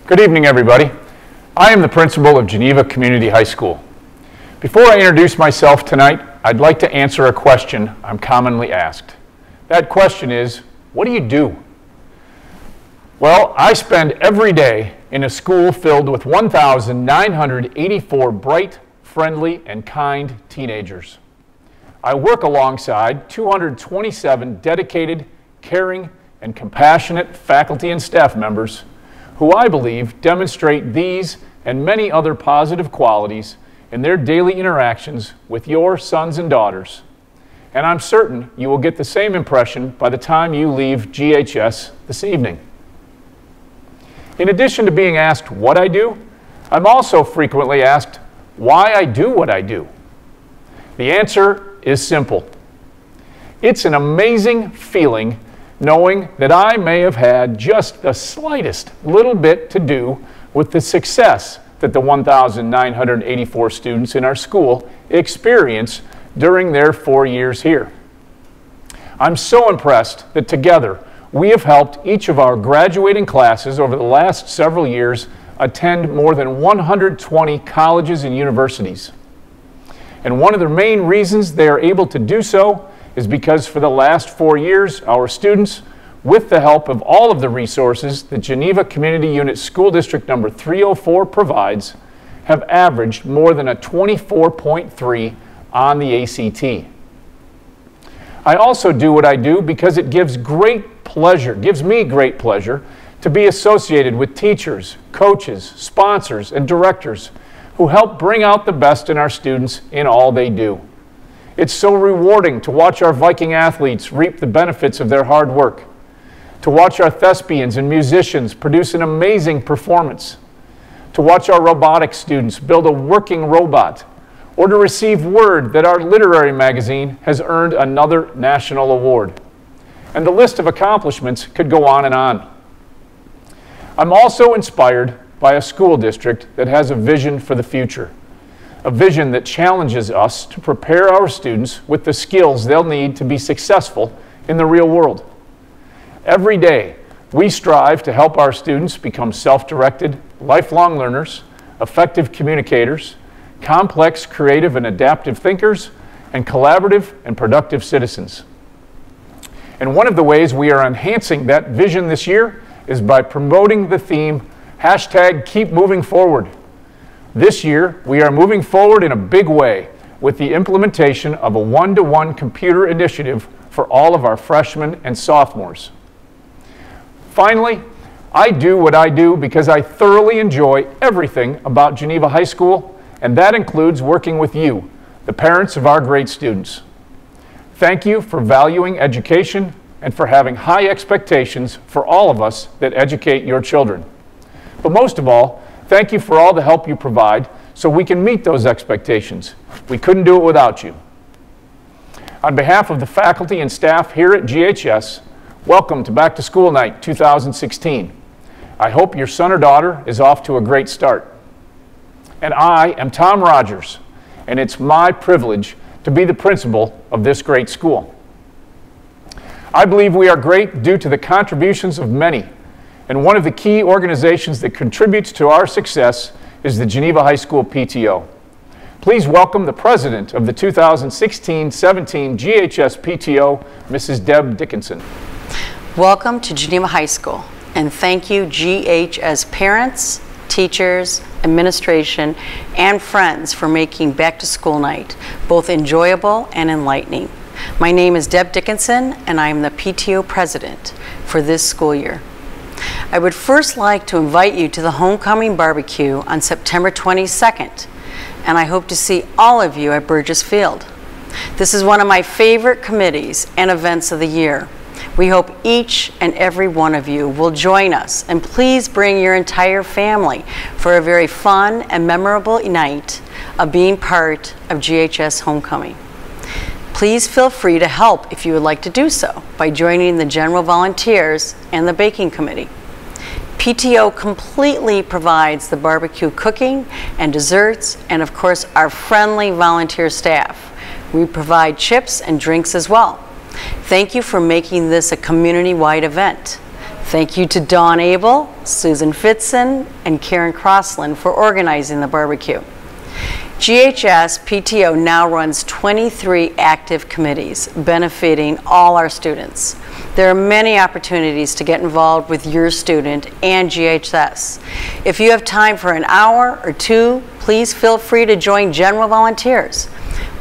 Good evening, everybody. I am the principal of Geneva Community High School. Before I introduce myself tonight, I'd like to answer a question I'm commonly asked. That question is, what do you do? Well, I spend every day in a school filled with 1,984 bright, friendly, and kind teenagers. I work alongside 227 dedicated, caring, and compassionate faculty and staff members who I believe demonstrate these and many other positive qualities in their daily interactions with your sons and daughters. And I'm certain you will get the same impression by the time you leave GHS this evening. In addition to being asked what I do, I'm also frequently asked why I do what I do. The answer is simple. It's an amazing feeling knowing that I may have had just the slightest little bit to do with the success that the 1,984 students in our school experience during their 4 years here. I'm so impressed that together we have helped each of our graduating classes over the last several years attend more than 120 colleges and universities. And one of the main reasons they are able to do so is because for the last 4 years, our students, with the help of all of the resources that Geneva Community Unit School District number 304 provides, have averaged more than a 24.3 on the ACT. I also do what I do because it gives me great pleasure to be associated with teachers, coaches, sponsors, and directors who help bring out the best in our students in all they do. It's so rewarding to watch our Viking athletes reap the benefits of their hard work, to watch our thespians and musicians produce an amazing performance, to watch our robotics students build a working robot, or to receive word that our literary magazine has earned another national award. And the list of accomplishments could go on and on. I'm also inspired by a school district that has a vision for the future. A vision that challenges us to prepare our students with the skills they'll need to be successful in the real world. Every day, we strive to help our students become self-directed, lifelong learners, effective communicators, complex, creative, and adaptive thinkers, and collaborative and productive citizens. And one of the ways we are enhancing that vision this year is by promoting the theme, #KeepMovingForward. This year, we are moving forward in a big way with the implementation of a one-to-one computer initiative for all of our freshmen and sophomores. Finally, I do what I do because I thoroughly enjoy everything about Geneva High School, and that includes working with you, the parents of our great students. Thank you for valuing education and for having high expectations for all of us that educate your children. But most of all, thank you for all the help you provide so we can meet those expectations. We couldn't do it without you. On behalf of the faculty and staff here at GHS, welcome to Back to School Night 2016. I hope your son or daughter is off to a great start. And I am Tom Rogers, and it's my privilege to be the principal of this great school. I believe we are great due to the contributions of many. And one of the key organizations that contributes to our success is the Geneva High School PTO. Please welcome the president of the 2016-17 GHS PTO, Mrs. Deb Dickinson. Welcome to Geneva High School, and thank you GHS parents, teachers, administration, and friends for making Back to School Night both enjoyable and enlightening. My name is Deb Dickinson, and I am the PTO president for this school year. I would first like to invite you to the Homecoming Barbecue on September 22nd, and I hope to see all of you at Burgess Field. This is one of my favorite committees and events of the year. We hope each and every one of you will join us, and please bring your entire family for a very fun and memorable night of being part of GHS Homecoming. Please feel free to help if you would like to do so by joining the general volunteers and the baking committee. PTO completely provides the barbecue cooking and desserts, and of course our friendly volunteer staff. We provide chips and drinks as well. Thank you for making this a community-wide event. Thank you to Dawn Abel, Susan Fitzen, and Karen Crossland for organizing the barbecue. GHS PTO now runs 23 active committees benefiting all our students. There are many opportunities to get involved with your student and GHS. If you have time for an hour or two, please feel free to join general volunteers.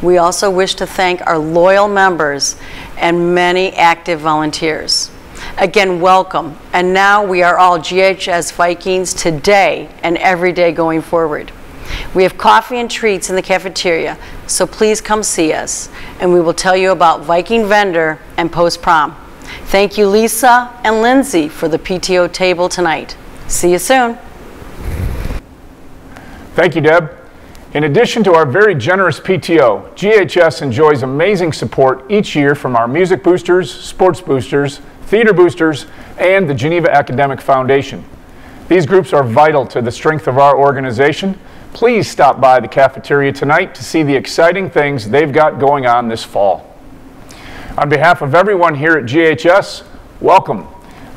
We also wish to thank our loyal members and many active volunteers. Again, welcome. And now we are all GHS Vikings today and every day going forward. We have coffee and treats in the cafeteria, so please come see us, and we will tell you about Viking Vendor and post-prom. Thank you, Lisa and Lindsay, for the PTO table tonight. See you soon. Thank you, Deb. In addition to our very generous PTO, GHS enjoys amazing support each year from our music boosters, sports boosters, theater boosters, and the Geneva Academic Foundation. These groups are vital to the strength of our organization. Please stop by the cafeteria tonight to see the exciting things they've got going on this fall. On behalf of everyone here at GHS, welcome.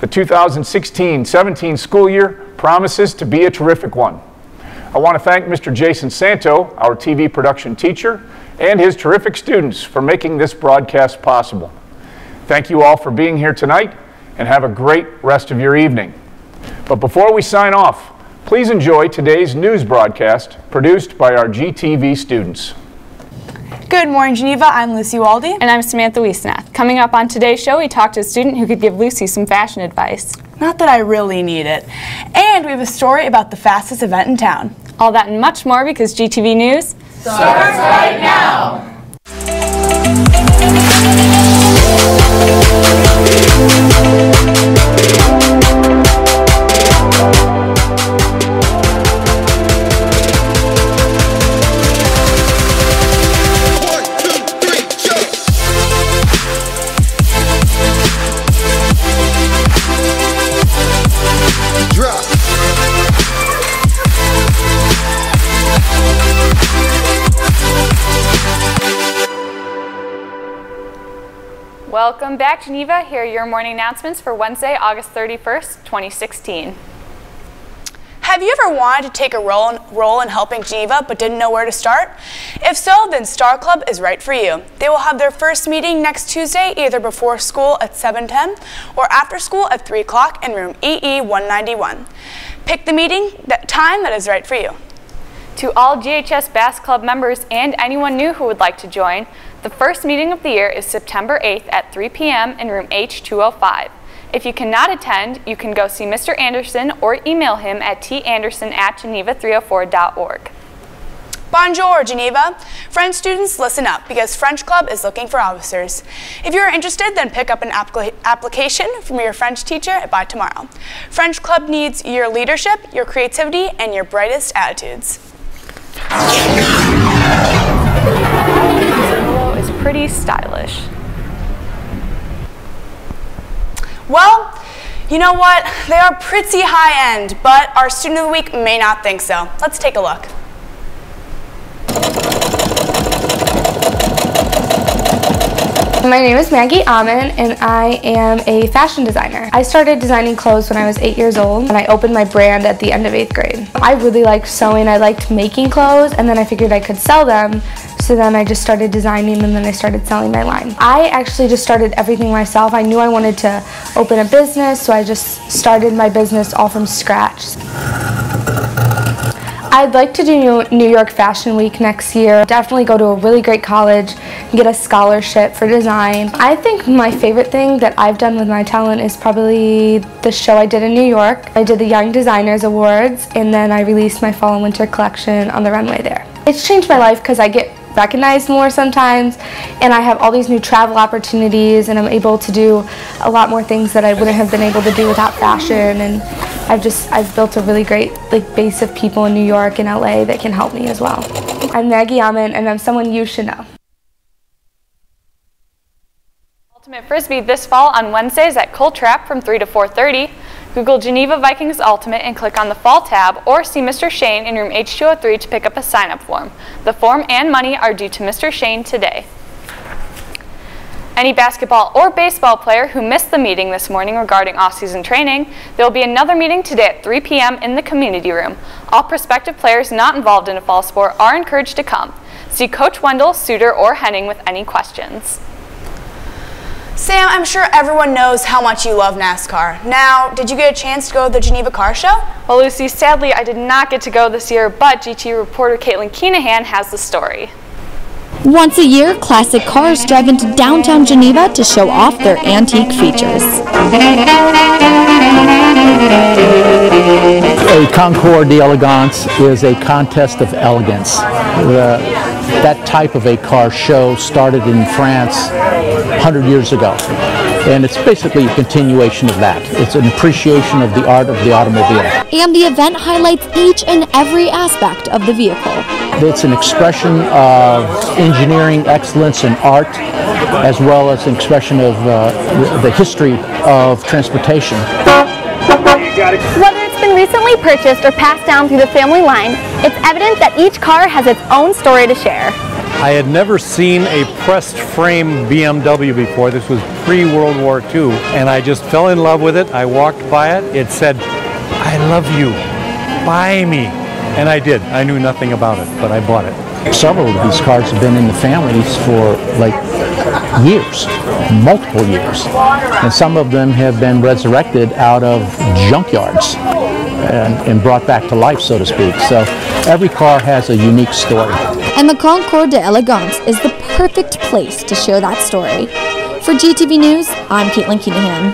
The 2016-17 school year promises to be a terrific one. I want to thank Mr. Jason Santo, our TV production teacher, and his terrific students for making this broadcast possible. Thank you all for being here tonight, and have a great rest of your evening. But before we sign off, please enjoy today's news broadcast produced by our GTV students. Good morning, Geneva. I'm Lucy Waldy. And I'm Samantha Wiesnath. Coming up on today's show, we talked to a student who could give Lucy some fashion advice. Not that I really need it. And we have a story about the fastest event in town. All that and much more because GTV News starts right now. Welcome back, Geneva. Here are your morning announcements for Wednesday, August 31st, 2016. Have you ever wanted to take a role in helping Geneva but didn't know where to start? If so, then Star Club is right for you. They will have their first meeting next Tuesday, either before school at 7:10 or after school at 3 o'clock in room EE 191. Pick the meeting time that is right for you. To all GHS Bass Club members and anyone new who would like to join, the first meeting of the year is September 8th at 3 p.m. in room H205. If you cannot attend, you can go see Mr. Anderson or email him at tanderson@geneva304.org. Bonjour, Geneva. French students, listen up, because French Club is looking for officers. If you're interested, then pick up an application from your French teacher by tomorrow. French Club needs your leadership, your creativity, and your brightest attitudes. Is pretty stylish. Well, you know what? They are pretty high-end, but our student of the week may not think so. Let's take a look. My name is Maggie Amen, and I am a fashion designer. I started designing clothes when I was 8 years old, and I opened my brand at the end of 8th grade. I really liked sewing, I liked making clothes, and then I figured I could sell them, so then I just started designing, and then I started selling my line. I actually just started everything myself. I knew I wanted to open a business, so I just started my business all from scratch. I'd like to do New York Fashion Week next year. Definitely go to a really great college and get a scholarship for design. I think my favorite thing that I've done with my talent is probably the show I did in New York. I did the Young Designers Awards, and then I released my fall and winter collection on the runway there. It's changed my life because I get recognized more sometimes, and I have all these new travel opportunities, and I'm able to do a lot more things that I wouldn't have been able to do without fashion. And I've built a really great base of people in New York and LA that can help me as well. I'm Maggie Amen, and I'm someone you should know. Ultimate Frisbee this fall on Wednesdays at Coal Trap from 3 to 4:30. Google Geneva Vikings Ultimate and click on the Fall tab, or see Mr. Shane in room H203 to pick up a sign-up form. The form and money are due to Mr. Shane today. Any basketball or baseball player who missed the meeting this morning regarding off-season training, there will be another meeting today at 3 p.m. in the community room. All prospective players not involved in a fall sport are encouraged to come. See Coach Wendell, Suter, or Henning with any questions. Sam, I'm sure everyone knows how much you love NASCAR. Now, did you get a chance to go to the Geneva Car Show? Well, Lucy, sadly I did not get to go this year, but GT reporter Caitlin Keenahan has the story. Once a year, classic cars drive into downtown Geneva to show off their antique features. A Concours d'Elegance is a contest of elegance. That type of a car show started in France 100 years ago, and it's basically a continuation of that. It's an appreciation of the art of the automobile. And the event highlights each and every aspect of the vehicle. It's an expression of engineering excellence and art, as well as an expression of the history of transportation. Whether it's been recently purchased or passed down through the family line, it's evident that each car has its own story to share. I had never seen a pressed frame BMW before. This was pre-World War II, and I just fell in love with it. I walked by it. It said, "I love you, buy me." And I did. I knew nothing about it, but I bought it. Several of these cars have been in the families for like years, multiple years. And some of them have been resurrected out of junkyards and brought back to life, so to speak. So every car has a unique story. And the Concours d'Elegance is the perfect place to share that story. For GTV News, I'm Caitlin Keenahan.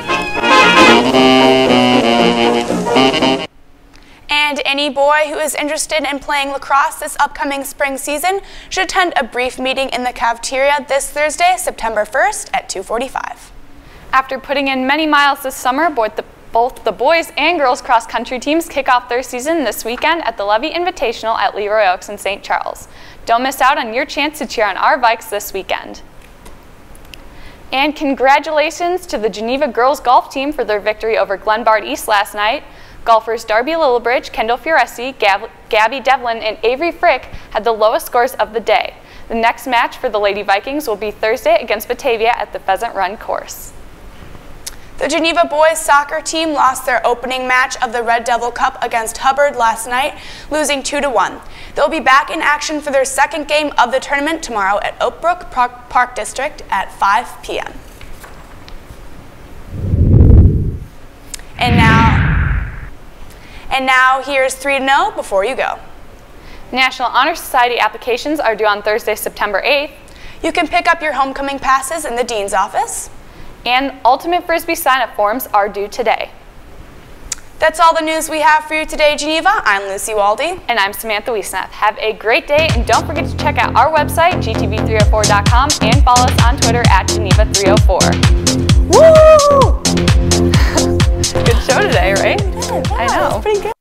And any boy who is interested in playing lacrosse this upcoming spring season should attend a brief meeting in the cafeteria this Thursday, September 1st at 2:45. After putting in many miles this summer, both the boys and girls cross-country teams kick off their season this weekend at the Levy Invitational at Leroy Oaks in St. Charles. Don't miss out on your chance to cheer on our Vikes this weekend. And congratulations to the Geneva girls golf team for their victory over Glenbard East last night. Golfers Darby Lillibridge, Kendall Fioresi, Gabby Devlin, and Avery Frick had the lowest scores of the day. The next match for the Lady Vikings will be Thursday against Batavia at the Pheasant Run course. The Geneva boys soccer team lost their opening match of the Red Devil Cup against Hubbard last night, losing 2-1. They'll be back in action for their second game of the tournament tomorrow at Oakbrook Park District at 5 p.m. And now here's 3 to know before you go. National Honor Society applications are due on Thursday, September 8th. You can pick up your homecoming passes in the dean's office. And Ultimate Frisbee sign-up forms are due today. That's all the news we have for you today, Geneva. I'm Lucy Waldy. And I'm Samantha Wiesnath. Have a great day, and don't forget to check out our website, gtv304.com, and follow us on Twitter at Geneva304. Woo! Good show today, right? Yeah, I know. Pretty good.